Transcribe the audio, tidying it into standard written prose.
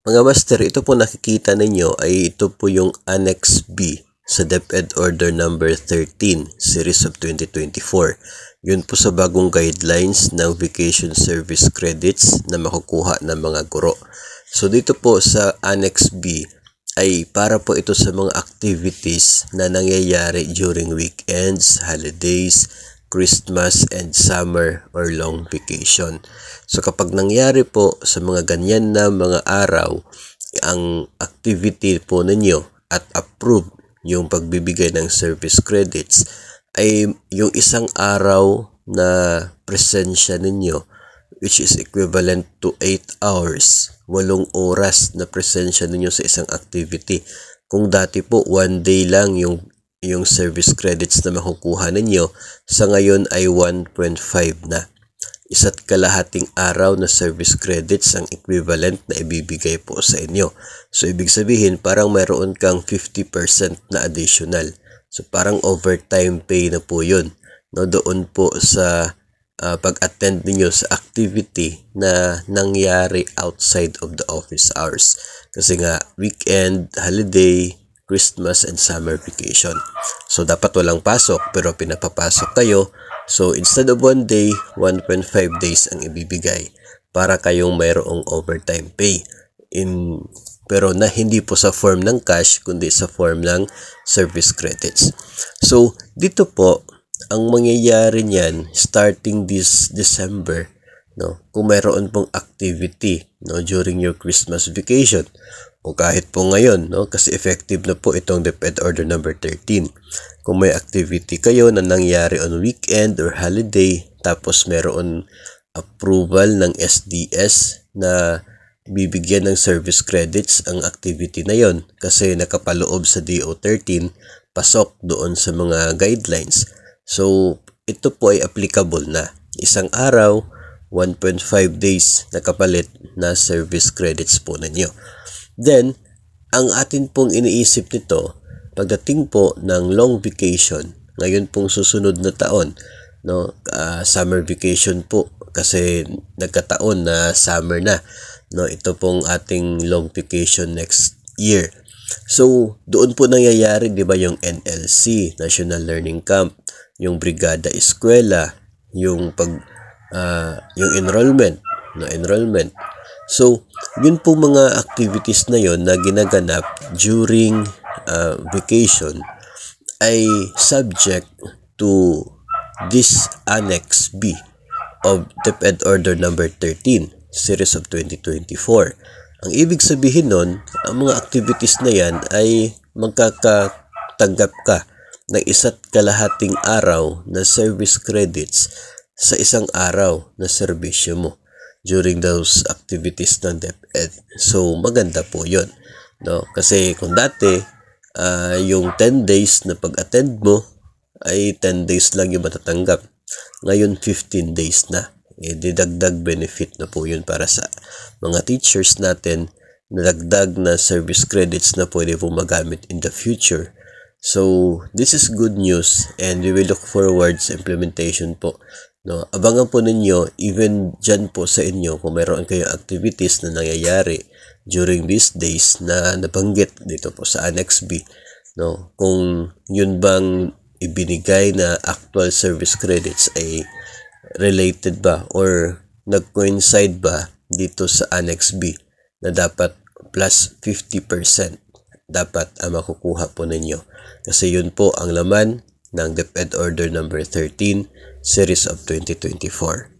Mga master, ito po nakikita ninyo ay ito po yung Annex B sa DepEd Order number 13, Series of 2024. Yun po sa bagong guidelines ng vacation service credits na makukuha ng mga guro. So dito po sa Annex B ay para po ito sa mga activities na nangyayari during weekends, holidays, Christmas and summer or long vacation. So kapag nangyari po sa mga ganyan na mga araw, ang activity po ninyo at approve yung pagbibigay ng service credits ay yung isang araw na presensya ninyo, which is equivalent to 8 hours, 8 oras na presensya ninyo sa isang activity. Kung dati po 1 day lang yung service credits na makukuha ninyo, sa ngayon ay 1.5 na. Isa't kalahating araw na service credits ang equivalent na ibibigay po sa inyo. So ibig sabihin parang mayroon kang 50% na additional. So parang overtime pay na po yun. No, doon po sa pag-attend niyo sa activity na nangyari outside of the office hours. Kasi nga weekend, holiday, Christmas and summer vacation. So dapat walang pasok pero pinapapasok kayo. So instead of 1 day, 1.5 days ang ibibigay para kayong mayroong overtime pay. Pero na hindi po sa form ng cash kundi sa form ng service credits. So dito po ang mangyayari niyan starting this December, no, kung mayroon pong activity, no, during your Christmas vacation o kahit po ngayon, no, kasi effective na po itong DepEd Order number 13. Kung may activity kayo na nangyari on weekend or holiday, tapos meron approval ng SDS na bibigyan ng service credits ang activity na yon kasi nakapaloob sa DO13, pasok doon sa mga guidelines. So, ito po ay applicable na. Isang araw, 1.5 days na kapalit na service credits po ninyo. Then, ang atin pong iniisip nito, pagdating po ng long vacation, ngayon pong susunod na taon, no, summer vacation po kasi nagkataon na summer na, no, ito pong ating long vacation next year. So, doon po nangyayari, 'di ba, yung NLC, National Learning Camp, yung Brigada Eskwela, yung yung enrollment. So, yun po mga activities na yon na ginaganap during vacation ay subject to this Annex B of DepEd Order number 13, Series of 2024. Ang ibig sabihin nun, ang mga activities na yan ay magkakatanggap ka ng isa't kalahating araw na service credits sa isang araw na serbisyo mo during those activities ng DepEd. So, maganda po yun. No? Kasi kung dati, yung 10 days na pag-attend mo, ay 10 days lang yung matatanggap. Ngayon, 15 days na. Didagdag benefit na po yun para sa mga teachers natin na dagdag na service credits na pwede po magamit in the future. So, this is good news and we will look forward sa implementation po. No, abangan po ninyo even dyan po sa inyo kung mayroon kayong activities na nangyayari during these days na nabanggit dito po sa Annex B. No, kung yun bang ibinigay na actual service credits ay related ba or nag-coincide ba dito sa Annex B na dapat plus 50% dapat ang makukuha po ninyo. Kasi yun po ang laman ng DepEd Order number 13, Series of 2024.